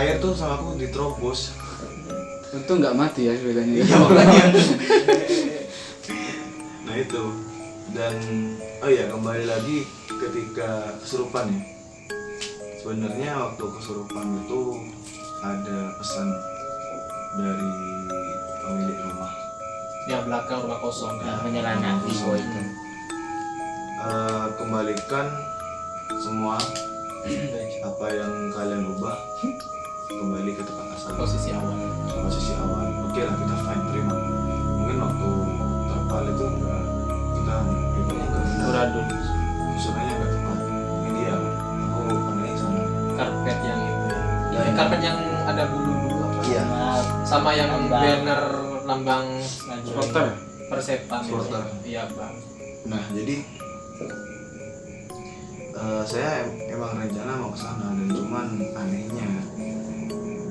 air tuh sama aku diterobos. Untung nggak mati ya sepedanya. Iya makanya. Nah itu. Dan oh iya, kembali lagi ketika kesurupan ya. Sebenarnya waktu kesurupan itu ada pesan dari pemilik rumah. Ya belakang rumah kosong Yang menyerang Vivo itu. Kembalikan semua apa yang kalian ubah kembali ke tempat asal, posisi awal. posisi awal. Oke lah, kita fine, terima. Mungkin waktu terpal itu enggak, kita Uradun, susunannya enggak tepat. Ini dia, aku pandangnya sana. karpet yang itu. Ya, karpet yang ada bulu-bulu apa? Iya. Sama yang Lambang. banner lambang Supporter. persetan itu. Supporter. Iya, Bang. Nah jadi saya emang rencana mau ke sana, dan cuman anehnya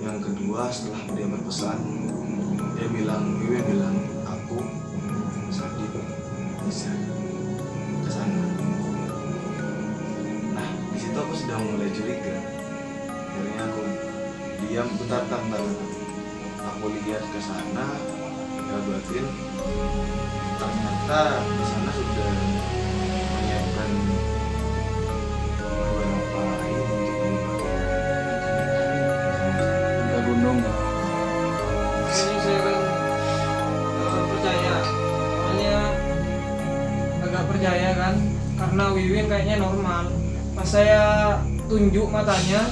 yang kedua setelah dia berpesan, dia bilang, Wiwin bilang, aku Sadip bisa ke sana. Nah di situ aku sudah mulai curiga. Akhirnya aku diam bentar. Aku lihat ke sana, batin, ternyata di sana sudah menyiapkan beberapa ini untuk menikmati. Ke gunung. Ini saya kan percaya, soalnya agak percaya kan, karena Wiwin kayaknya normal. Pas saya tunjuk matanya,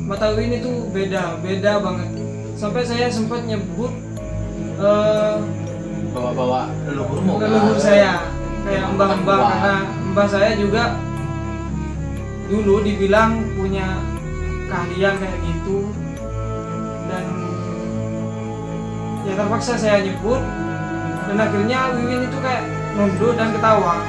mata Wiwin itu beda banget. Sampai saya sempat nyebut Bawa-bawa leluhurmu. leluhur saya, kayak mbah-mbah, karena mbah saya juga dulu dibilang punya keahlian kayak gitu. Dan ya terpaksa saya nyebut, dan akhirnya Wiwin itu kayak nunduk dan ketawa.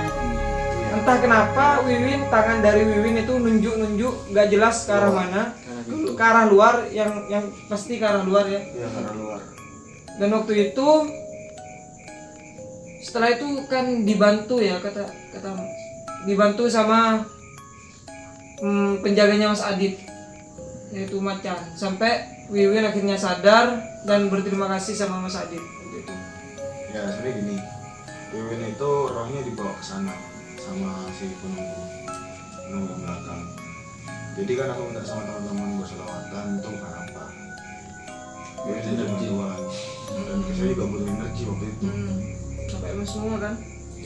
Entah kenapa tangan dari Wiwin itu nunjuk nggak jelas ke arah mana, ke arah luar, yang pasti ke arah luar ya. Ya karena luar. Dan waktu itu setelah itu kan dibantu ya, kata dibantu sama penjaganya Mas Adit, yaitu Macan, sampai Wiwin akhirnya sadar dan berterima kasih sama Mas Adit gitu. Ya sebenarnya gini, Wiwin itu rohnya dibawa ke sana sama si penunggu belakang. Jadi kan aku minta sama teman-teman berselawatan, itu bukan apa. Wiwin itu bantuan, dan saya juga butuh energi waktu itu. Sampai emas semua kan,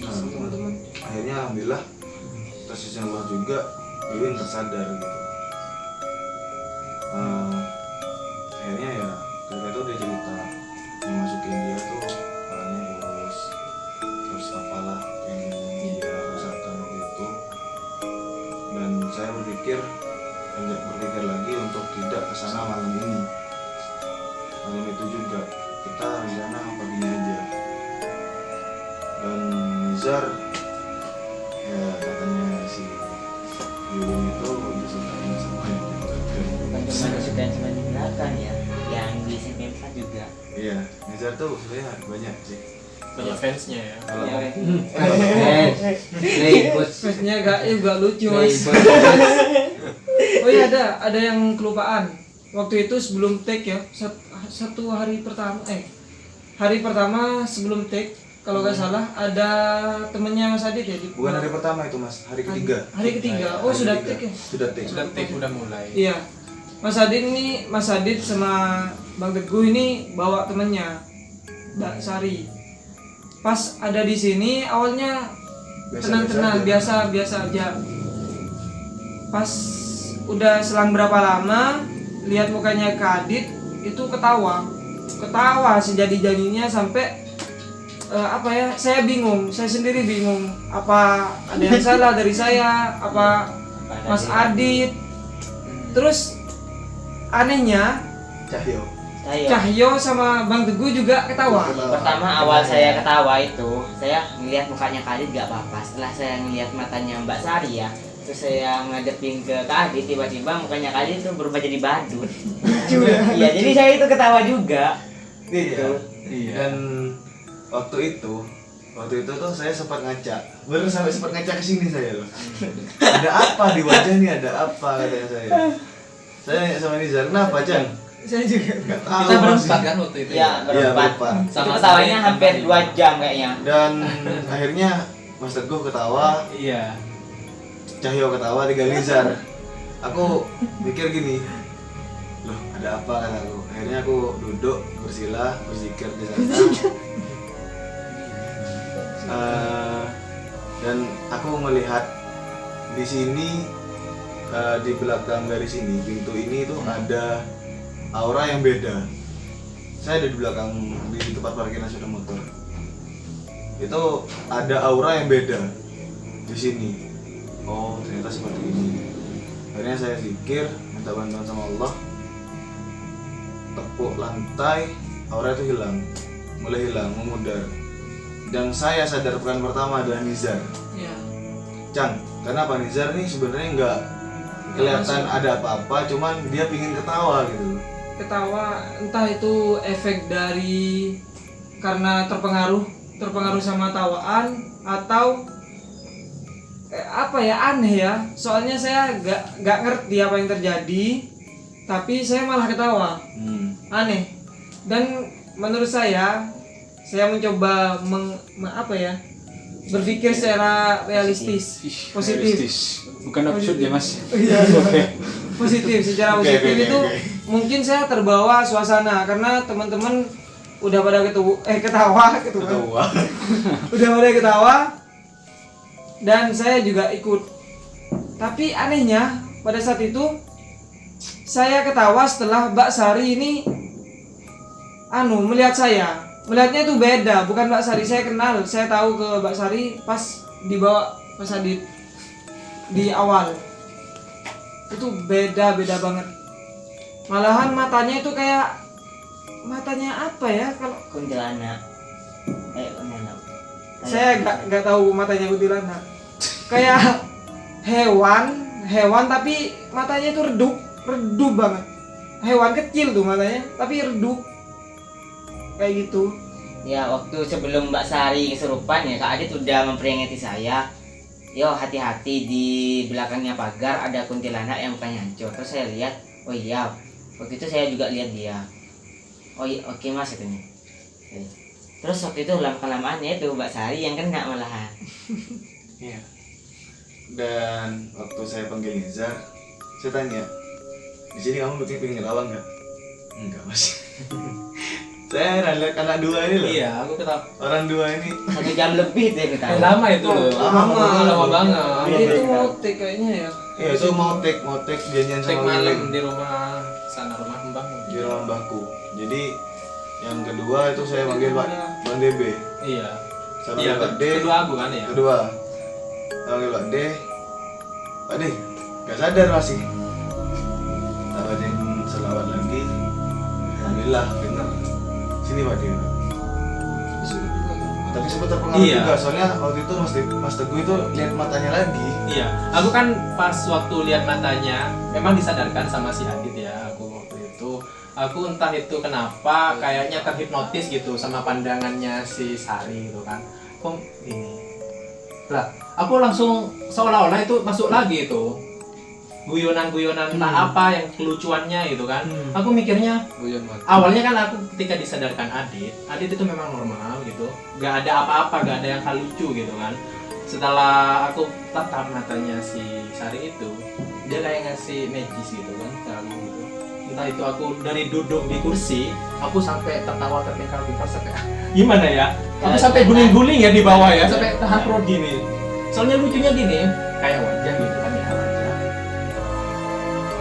Nah, teman-teman. akhirnya alhamdulillah tersisnya Allah juga, Wiwin tersadar gitu. Akhirnya ya ketika itu dia cerita yang masukin dia tuh palanya kurus, terus apalah yang dia rasakan waktu itu. Dan saya berpikir lagi untuk tidak kesana malam ini, malam itu juga kita rencana paginya aja. Dan Nizar ya katanya si Wiwin itu disukain sama yang di belakang. Bukan cuma kesukaan sama di belakang ya, yang di SMP 4 juga. Iya, Nizar tuh sebenarnya banyak sih. Banyak fansnya ya. Kalau Ya, Fansnya gak lucu mas. Oh iya, ada yang kelupaan. Waktu itu sebelum take ya, satu hari pertama sebelum take, kalau nggak salah ada temennya Mas Adit ya. bukan hari pertama itu mas, hari ketiga. Hari ketiga. Oh Hari sudah ketiga. take ya. Sudah take. Sudah take, udah mulai. Iya. Mas Adit sama Bang Teguh ini bawa temennya Mbak Sari. Pas ada di sini awalnya tenang-tenang, biasa aja. Pas udah selang berapa lama lihat mukanya Kak Adit itu ketawa sejadi-jadinya, sampai saya sendiri bingung, apa ada yang salah dari saya, apa Mas Adit. Terus anehnya Cahyo sama Bang Teguh juga ketawa. Pertama awal saya ketawa itu, saya ngelihat mukanya Kak Adit gak apa-apa. Setelah saya ngelihat matanya Mbak Sari ya, terus saya ngadepin ke Kak Adit, tiba-tiba mukanya Kak Adit tuh berubah jadi badut. Iya, jadi saya itu ketawa juga. Gitu. Iya. Dan waktu itu tuh saya sempat ngaca, baru sampai sempat ngaca ke sini saya loh. Ada apa di wajah nih, ada apa katanya saya. Saya nanya sama Nizar, kenapa Cang? Saya juga. Nggak tahu. Kita berempat masih. kan waktu itu. Iya, Iya, berempat. berempat. Itu Sama ketawanya saya, hampir sama 2 jam kayaknya. Dan akhirnya Mas Teguh ketawa, Iya. Cahyo ketawa, tinggal Nizar. Aku mikir gini, loh ada apa kan aku. Akhirnya aku duduk, bersila, berzikir di sana. Dan aku melihat di sini, di belakang garis ini, pintu ini tuh ada aura yang beda. Saya ada di belakang, di tempat parkiran sepeda motor. Itu ada aura yang beda di sini. Oh ternyata seperti ini. Akhirnya saya zikir, minta bantuan sama Allah, tepuk lantai, aura itu hilang, mulai hilang, memudar. Dan saya sadar peran pertama adalah Nizar. Iya. Cang, karena Pak Nizar nih sebenarnya nggak kelihatan ada apa-apa, cuman dia pingin ketawa gitu. Ketawa entah itu efek dari karena terpengaruh sama tawaan atau apa ya, aneh ya. Soalnya saya nggak ngerti apa yang terjadi, tapi saya malah ketawa. Aneh. Dan menurut saya mencoba berpikir secara realistis, positif. Bukan absurd ya Mas. Iya, positif, secara Oke, positif oke, itu oke. mungkin saya terbawa suasana karena teman-teman udah pada ketawa udah pada ketawa dan saya juga ikut. Tapi anehnya pada saat itu saya ketawa setelah Mbak Sari ini melihat saya. Melihatnya itu beda, bukan Mbak Sari. Saya kenal, saya tahu ke Mbak Sari pas dibawa Mas Adit di awal. Itu beda banget. Malahan matanya itu kayak matanya apa ya kalau Kuntilanak. Kuntilanak. saya nggak tahu matanya kuntilanak. Kayak hewan tapi matanya itu redup banget. Hewan kecil tuh matanya, tapi redup. Kayak gitu. Ya waktu sebelum Mbak Sari kesurupan ya Kak Adit udah memperingati saya. Yo hati-hati, di belakangnya pagar ada kuntilanak yang mukanya hancur. Terus saya lihat, oh iya. Waktu itu saya juga lihat dia. Oh iya, oke Mas katanya. Terus waktu itu lama-kelamaan ya itu Mbak Sari yang kena malahan. Iya. Dan waktu saya panggil Nizar, saya tanya, di sini kamu pengen ketawa nggak? Enggak Mas. Saya lihat anak dua ini loh. Iya, aku ketawa. Orang dua ini 1 jam lebih deh ketawa. Lama itu loh. Lama banget. Itu mau take kayaknya ya. Iya itu mau take janjian Cek sama malam Wiwin di rumah sana, rumah Mbak. di rumah Mbahku. Jadi yang kedua itu saya panggil Bang DB. Iya. Saya Iya, panggil Pak D. kedua aku kan ya. Kedua saya panggil Pak D. Pak D gak sadar masih. Kita bacain selawat lagi. Alhamdulillah benar. Sini Pak D. Tapi sempat terpengaruh Iya. juga soalnya waktu itu Mas Teguh itu lihat matanya lagi. Iya, aku kan pas waktu lihat matanya memang disadarkan sama si Adit ya. Aku waktu itu, aku entah itu kenapa kayaknya terhipnotis gitu sama pandangannya si Sari gitu kan. Kok ini? Lah, aku langsung seolah-olah itu masuk lagi itu guyonan-guyonan entah apa yang kelucuannya gitu kan. Aku mikirnya awalnya kan aku ketika disadarkan Adit itu memang normal gitu, gak ada apa-apa, gak ada yang hal lucu gitu kan. Setelah aku tatap matanya si Sari itu, dia kayak ngasih magis gitu kan, terlalu gitu. Entah itu aku dari duduk di kursi, aku sampai tertawa terpingkal-pingkal sampai gimana ya? Aku sampai guling-guling ya di bawah ya, sampai tahan perut gini. Soalnya lucunya gini, kayak wajah gitu kan ya, wajah.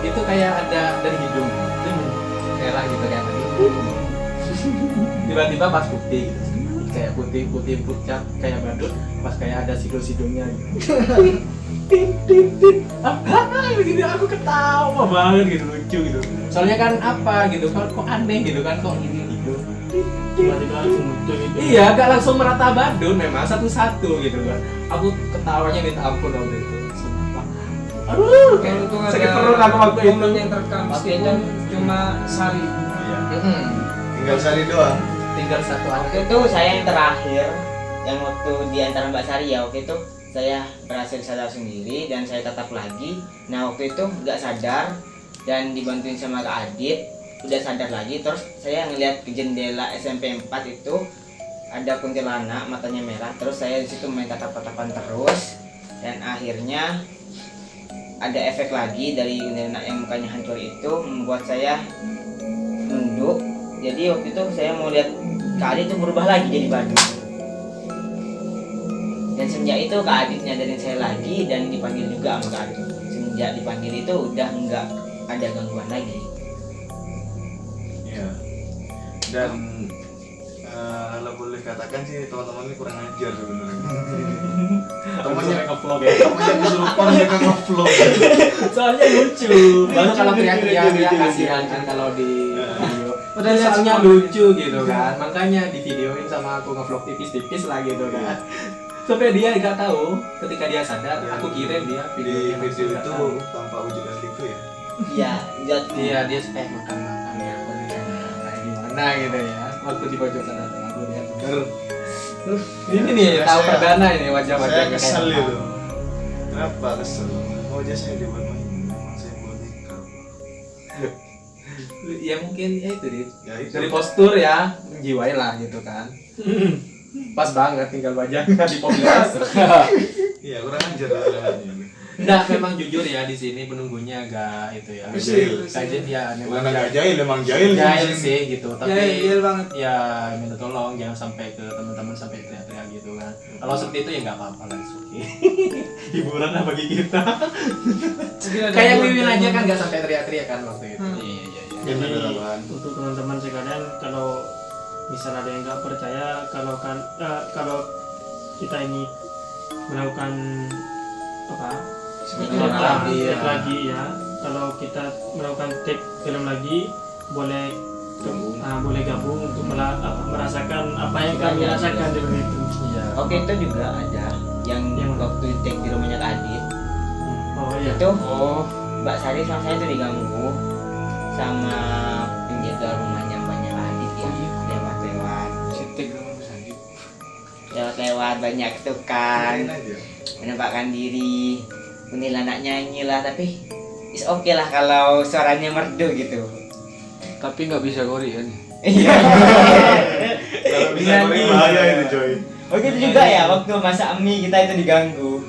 Itu kayak ada dari hidung, merah gitu kayak tadi. Tiba-tiba pas putih gitu. Kayak putih pucat kayak badut, pas kayak ada sidung-sidungnya gitu. Gitu aku ketawa banget gitu, lucu gitu. Soalnya kan apa gitu, kok aneh gitu kan, kok ini gitu. Tiba-tiba langsung muncul gitu. Iya, gak langsung merata badut memang satu-satu gitu kan. Aku ketawanya minta ampun waktu itu. Sumpah. Aduh, Kalau tuh sakit perut aku waktu itu. momen yang terekam meskipun cuma Sari. Iya. Mm-mm. Tinggal Sari doang. Tinggal satu Waktu aja. itu saya yang terakhir, yang waktu di antara Mbak Sari ya, waktu itu saya berhasil sadar sendiri dan saya tetap lagi. Nah waktu itu nggak sadar, dan dibantuin sama Kak Adit, udah sadar lagi. Terus saya ngeliat ke jendela SMP 4 itu ada kuntilanak matanya merah. Terus saya di situ main tatap-tatapan terus, dan akhirnya ada efek lagi dari kuntilanak yang mukanya hancur itu membuat saya nunduk. Jadi waktu itu saya mau lihat Kak Adit itu berubah lagi jadi badut. Dan semenjak itu Kak Adit nyadarin saya lagi dan dipanggil juga sama Kak Adit. Semenjak dipanggil itu udah nggak ada gangguan lagi. Iya. Dan kalau boleh katakan sih teman-teman ini kurang ajar sebenarnya. Temannya ngevlog ya. temannya kesurupan mereka ngevlog. Soalnya lucu. Baru kalau teriak-teriak dia kasihan kan kalau di video. Udah lihat Soalnya semua. lucu gitu kan. Makanya di videoin sama aku ngevlog tipis-tipis lah gitu kan. Sampai dia nggak tahu ketika dia sadar, aku kirim dia Di videonya video langsung nggak itu tahu. tanpa wujud asli itu ya. Iya, Iya dia makan ya kayak gimana gitu ya. Waktu di pojok sana aku lihat. Ini nih tahu perdana ini wajah-wajah Saya kayak kesel gitu. itu. Kenapa kesel? Wajah saya diwarnai, memang saya boneka. Ya mungkin ya itu Dit. Ya itu. Dari postur ya menjiwai lah gitu kan. Pas banget tinggal wajahnya di populasi. Iya kurang ajar lah. Nah, memang jujur ya di sini penunggunya agak itu ya. Jahil. Kajian ya Bukan agak jahil, emang jahil. Jahil sih gitu, tapi Jahil banget. ya minta tolong jangan sampai ke teman-teman sampai teriak-teriak gitu kan. Kalau seperti itu ya nggak apa-apa lah, oke. Hiburan lah bagi kita. Kayak Wiwin aja kan nggak sampai teriak-teriak kan waktu itu. Iya. Jadi Jadi untuk teman-teman sekalian, kalau misal ada yang nggak percaya kalau kita ini melakukan apa take lagi ya, kalau kita melakukan take film lagi boleh gabung untuk merasakan apa yang kami rasakan di itu. Iya. Oke, itu juga ada yang Yang mana? waktu take di rumahnya Kak Adit. Oh iya. Itu Mbak Sari sama saya itu diganggu sama penjaga rumahnya Mbaknya Kak Adit ya. Lewat-lewat Cetek dong sakit. lewat banyak tuh kan, Main aja. menampakkan diri, kuntilanak nyanyi lah, tapi is oke lah kalau suaranya merdu gitu. Tapi nggak bisa Korean. Iya. Kalau bisa Nyanyi. goreng bahaya itu coy. Oh gitu juga ya, waktu masak mie kita itu diganggu.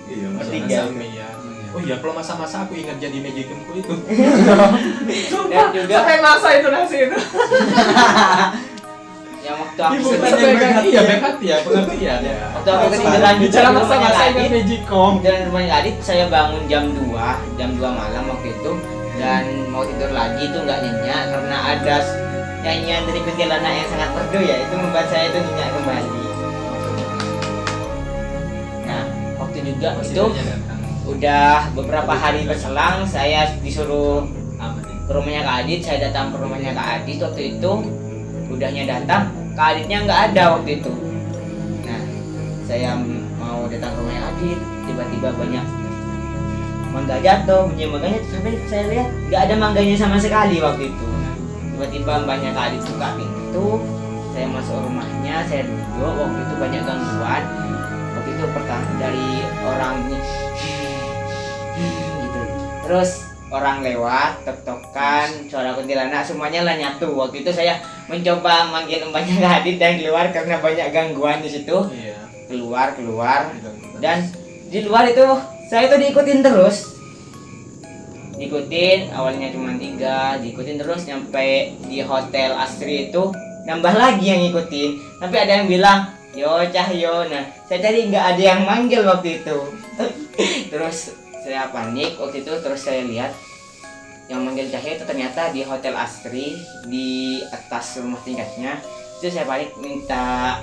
Iya mas. Bertiga. Ya. Oh iya, kalau masa-masa aku ingat jadi magicomku itu. Dan juga Sampai masa itu nasi itu. yang waktu aku Ibu sedih, iya bekat ya, pengertian ya. waktu aku ketiduran di Bicara rumahnya masa-masa Kak ingat Adit, magicom. dan rumahnya Kak Adit saya bangun jam 2 malam waktu itu, dan mau tidur lagi itu nggak nyenyak karena ada nyanyian dari kuntilanak yang sangat merdu ya, itu membuat saya itu nyenyak kembali. Nah waktu juga itu udah beberapa hari berselang, saya disuruh ke rumahnya Kak Adit. Saya datang ke rumahnya Kak Adit waktu itu, udahnya datang Kak Aditnya nggak ada waktu itu. Nah saya mau datang ke rumahnya Adit, tiba-tiba banyak mangga jatuh, bunyi mangganya, sampai saya lihat nggak ada mangganya sama sekali waktu itu. Tiba-tiba mbaknya Kak Adit buka pintu, saya masuk rumahnya, saya duduk. Waktu itu banyak gangguan. Waktu itu pertama dari orang ini gitu, terus orang lewat, tok-tokan, suara kuntilanak, semuanya lah nyatu. Waktu itu saya mencoba manggil mbaknya Kak Adit dan keluar karena banyak gangguan di situ. Iya. Keluar, dan di luar itu saya itu diikutin terus. Diikutin, awalnya cuma 3, diikutin terus sampai di Hotel Astri itu nambah lagi yang ngikutin. Tapi ada yang bilang, "Yo Cahyo." Nah, saya tadi nggak ada yang manggil waktu itu. Terus saya panik waktu itu, terus saya lihat yang manggil Cahyo itu ternyata di Hotel Astri di atas rumah tingkatnya. Itu saya panik minta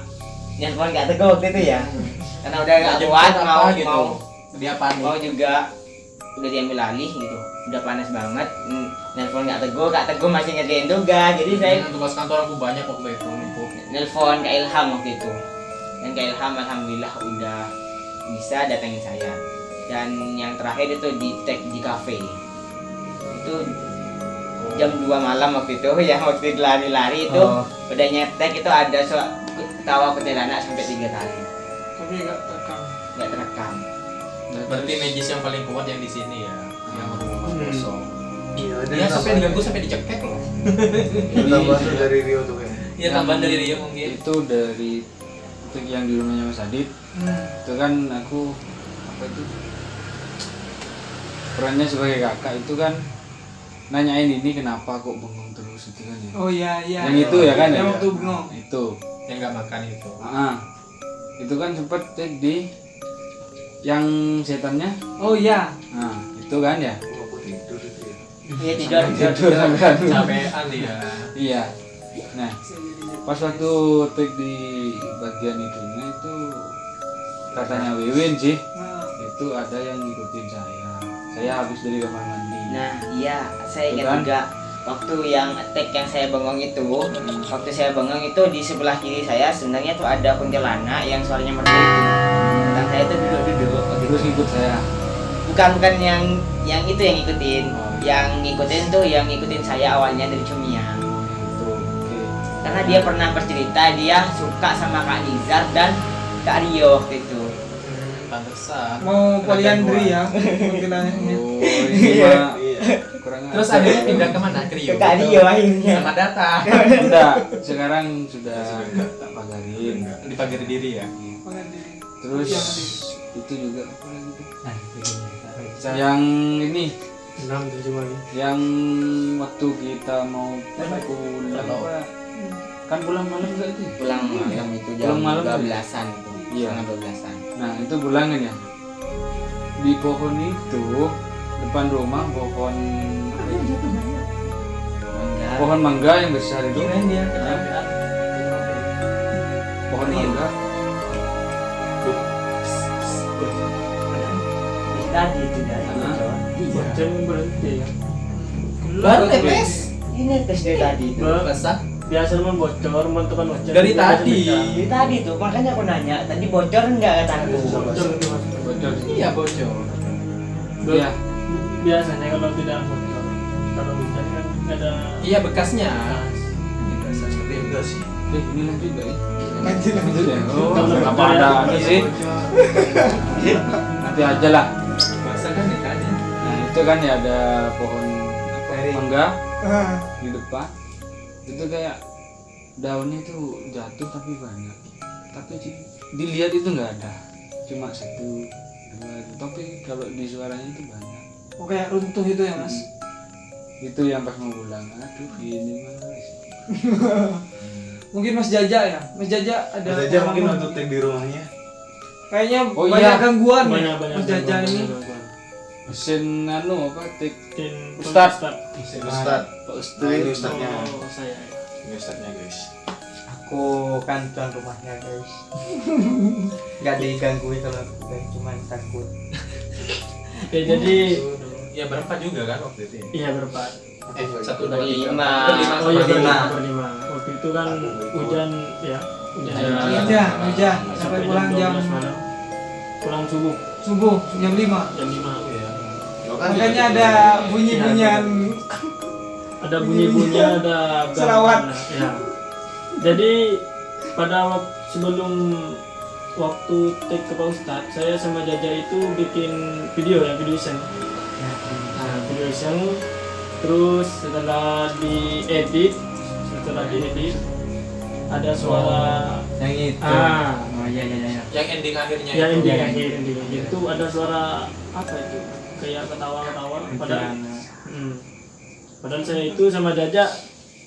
nelfon nggak teguh waktu itu ya, karena udah nggak kuat Dia panik. mau juga udah diambil alih gitu, udah panas banget. Nelfon nggak teguh masih ngerjain tugas. Jadi saya Tugas kantor aku banyak waktu itu numpuk. nelfon Kak Ilham waktu itu, dan Kak Ilham alhamdulillah udah bisa datangin saya. Dan yang terakhir itu di tag di cafe itu jam 2 malam waktu itu ya, waktu lari-lari itu udah nyetek itu ada ketawa kuntilanak sampai 3 kali, Tapi nggak terekam. nggak terekam. Berarti magis yang paling kuat yang di sini ya, yang rumah kosong. Iya, ada Dia sampai diganggu sampai dicekek loh. tambahan tuh dari Rio tuh kayak. Iya tambahan dari Rio mungkin. Itu dari itu yang di rumahnya Mas Adit. Itu kan aku apa itu perannya sebagai kakak itu kan nanyain ini kenapa kok bengong terus itu kan ya. Oh iya iya. Yang itu ya kan ya. Yang waktu bengong. Itu. Yang nggak makan itu. Itu kan sempat cek di yang setannya. Oh iya. Nah, itu kan ya. Oh, aku tidur itu ya. Iya tidur. Tidur sampai Capean dia. Iya. Nah, pas waktu take di bagian itunya itu katanya Wiwin sih Nah, itu ada yang ngikutin saya habis dari kamar mandi. Nah iya, saya ingat Bukan? juga waktu yang attack yang saya bengong itu. Waktu saya bengong itu di sebelah kiri saya sebenarnya tuh ada kuntilanak yang suaranya merdu itu. Dan saya tuh duduk-duduk waktu Terus itu. ngikut saya. Bukan yang itu yang ngikutin. Oh, iya. Yang ngikutin tuh yang ngikutin saya awalnya dari Cumiang. Itu oke. Karena dia pernah bercerita dia suka sama Kak Nizar dan Kak Rio waktu itu. Pantesan. mau poliandri ya kuntilanaknya. Oh, ini mah Iya. kurang Terus ajar. akhirnya pindah kemana? Ke Rio. Ke Kak Rio akhirnya. Sama Data. Enggak, sekarang sudah tak pagarin. Dipagari diri ya. Terus itu juga apa lagi tuh? Yang ini Enam tujuh lagi. yang waktu kita mau pulang apa? Kan pulang malam enggak itu? Pulang malam itu Pulang jam malam 12-an itu. Iya. Setengah 12-an. Nah itu pulangan ya. Di pohon itu depan rumah pohon Enggak. pohon mangga yang besar itu. Kirain dia Nah, kecapean. pohon mangga. Tadi itu dari Hah? Bocor berhenti ya. Baru TPS. Ini tes dari tadi itu. Basah. Biasa memang bocor, menentukan bocor. Dari tadi. Dari tadi tuh makanya aku nanya tadi bocor enggak kataku. Bocor itu mas. Bocor. Iya bocor. Iya. Biasanya kalau tidak bocor, kalau hujan kan nggak ada. Iya bekasnya. Biasa seperti itu sih. Ini lah juga ya. Lanjut lanjut. Oh, Kalau apa bocor ada ya, anu sih? Nanti aja lah. Basah kan ikannya. Nah itu kan ya ada pohon apa, mangga Ah, di depan. Itu kayak daunnya tuh jatuh tapi banyak. Tapi dilihat itu nggak ada. Cuma satu, dua. Tapi kalau di suaranya itu banyak. oh kayak runtuh itu ya mas. Itu yang pas mau pulang. Aduh ini mas. Mungkin Mas Jaja ya. Mas Jaja ada. Mas aja mungkin pengalaman. waktu take di rumahnya. Kayaknya Oh, banyak iya. gangguan ya, Banyak Mas Jaja ini. Mesin anu apa tik Tim Ustad. Ustad. Pak Nah ini Ustad. ustadnya. Oh saya. Ini ustadnya guys. Aku kan tuan rumahnya guys. Gak digangguin kalau aku guys, cuman takut. Oke jadi Ya berempat juga kan waktu itu. iya berempat. Satu dua tiga. Berlima. Berlima Oh iya sama berlima. Waktu itu kan hujan ya. Hujan. Hujan. Sampai pulang jam 12 malam. Pulang subuh subuh jam 5. jam 5. Lo kan Makanya gitu. ada bunyi-bunyian. Ada bunyi-bunyi, ada Selawat. Ya. Jadi pada sebelum waktu take ke Pak Ustadz, saya sama Jaja itu bikin video ya, video iseng. Nah, video iseng. Terus setelah diedit ada suara Yang itu. Oh iya iya iya. Yang ending akhirnya ya itu. ending itu ada suara apa itu? Kayak ketawa-ketawa padahal padahal saya itu sama Jaja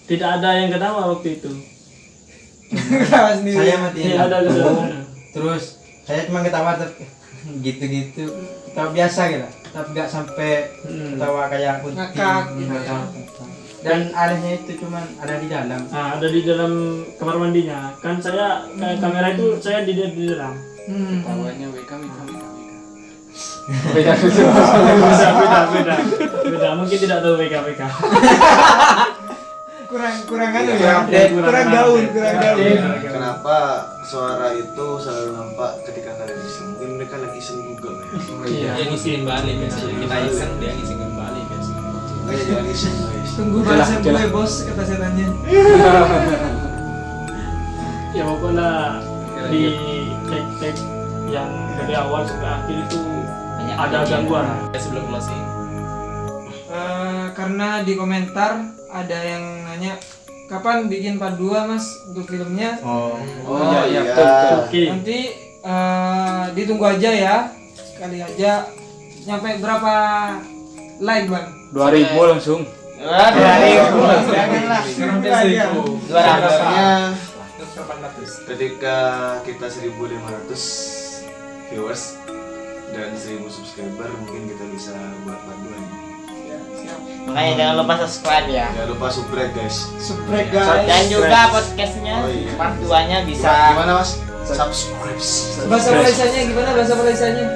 tidak ada yang ketawa waktu itu. Ketawa sendiri. Saya matiin. Tidak ada lampu. ketawa. Terus saya cuma ketawa gitu-gitu. Ketawa biasa gitu. Tapi nggak sampai ketawa kayak kunti. Ngakak. Ngakak. Dan anehnya itu cuman ada di dalam. Nah, ada di dalam kamar mandinya. Kan saya kayak kamera itu saya di dalam. Tawanya WK. Beda. Mungkin tidak tahu WK. kurang anu Iya, ya. update, Kurang gaul, kurang gaul. Kenapa suara itu selalu nampak ketika kalian iseng? Mungkin mereka lagi iseng juga ya. Iya. Dia ngisiin balik biasanya. Kita iseng dia ngisiin balik biasanya. Makanya jangan iseng guys. Tunggu balasan gue bos kata setannya. Ya pokoknya di tag yang dari awal sampai akhir itu Banyak ada kejadian. gangguan. Sebelum closing. karena di komentar ada yang nanya kapan bikin part 2 mas untuk filmnya. Oh, iya, betul. Oke. Nanti ditunggu aja ya, kali aja nyampe berapa like bang? 2000 langsung. Wah, 2000. Janganlah. Sampai aja. 1000. 200. Harapannya 800. ketika kita 1500 viewers dan 1000 subscriber mungkin kita bisa buat part 2 nya. Makanya jangan lupa subscribe ya. Jangan lupa subscribe guys. Subscribe guys. Dan juga podcastnya Oh, iya. part 2-nya bisa Gimana mas? Subscribe. Bahasa Malaysianya gimana bahasa Malaysianya?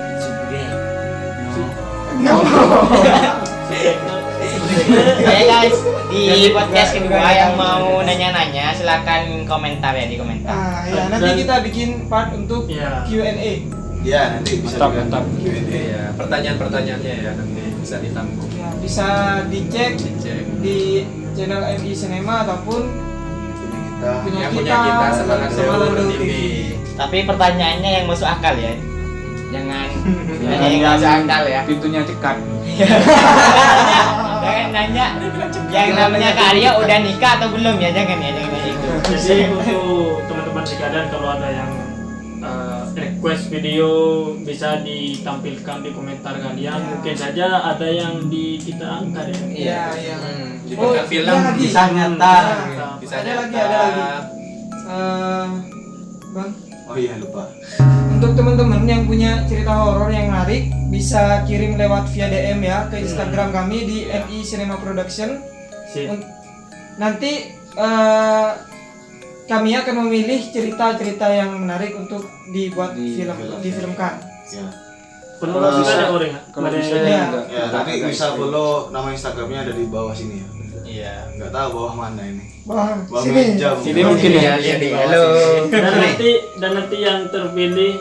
Oke guys, di podcast kedua yang mau nanya-nanya silakan komentar ya di komentar. Ya nanti kita bikin part untuk Iya. Q&A. Ya nanti bisa Mantap, mantap. Q&A. Iya, pertanyaan-pertanyaannya ya nanti bisa ditampung. Ya, bisa dicek Dicek. di channel MI Cinema ataupun Punya kita. Yang punya kita sama Landau TV. Tapi pertanyaannya yang masuk akal ya. Jangan nanya yang nggak masuk akal ya. Pintunya cekat. Jangan nanya yang namanya Karya udah nikah atau belum ya, jangan ya, jangan nanya itu. Jadi untuk teman-teman sekalian kalau ada yang request video bisa ditampilkan di komentar kalian. Mungkin saja ada yang kita angkat ya. Iya, iya. Dibuatkan film ada lagi. Bisa nyata. bisa Ada lagi, nyata. ada lagi. Bang, Oh iya lupa. untuk teman-teman yang punya cerita horor yang menarik bisa kirim lewat via DM ya ke Instagram kami di MI Cinema Production. Sip. Nanti kami akan memilih cerita-cerita yang menarik untuk dibuat difilmkan. Ya. Perlu Kalau juga bisa- ada orang Kalau ada bisa Iya. enggak. Ya nanti bisa follow nama Instagramnya ada di bawah sini ya. Iya. Nggak tahu bawah mana ini. Bang, Bawah sini. meja. Sini mungkin ya. Lihat di bawah Halo. sini. dan nanti yang terpilih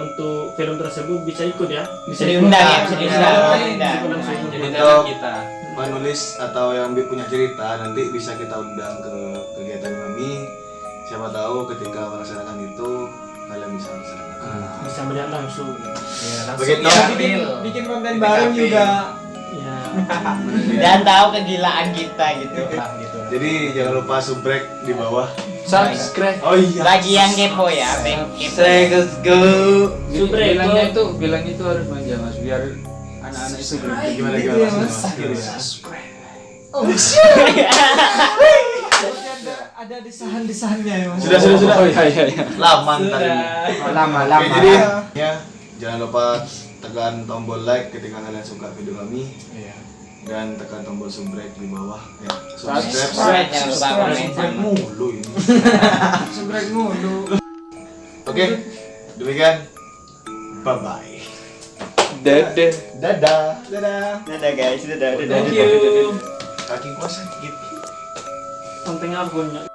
untuk film tersebut bisa ikut ya. Bisa diundang ya, bisa diundang. Bisa Diundang. langsung. Jadi Untuk- dalam kita. Penulis atau yang punya cerita nanti bisa kita undang ke kegiatan kami. Siapa tahu ketika melaksanakan itu kalian bisa melaksanakan. Bisa melihat langsung. Iya, langsung Begitu. ya. Bikin konten bareng juga. Ya. Dan tahu kegilaan kita gitu. Gitu. Jadi jangan lupa subrek di bawah. Subscribe. Oh iya. Bagi yang kepo ya, yang kepo. Let's go. Subrek, Bilangnya itu harus manja mas biar anak-anak itu berhenti. Gimana Gitu gimana ya, Mas. Oh, ada desahan-desahannya ya mas. Sudah. Oh iya iya iya. Lama ntar ini. Lama. Oke, jadi ya jangan lupa tekan tombol like ketika kalian suka video kami Iya. dan tekan tombol subrek di bawah ya. Subscribe, jangan lupa komen Subscribe sama. mulu ini. Subrek mulu. Oke, demikian. Bye bye. Dadah. Dadah. Dadah guys, dadah. Thank you. Kaki gua sakit. Penting apa punya?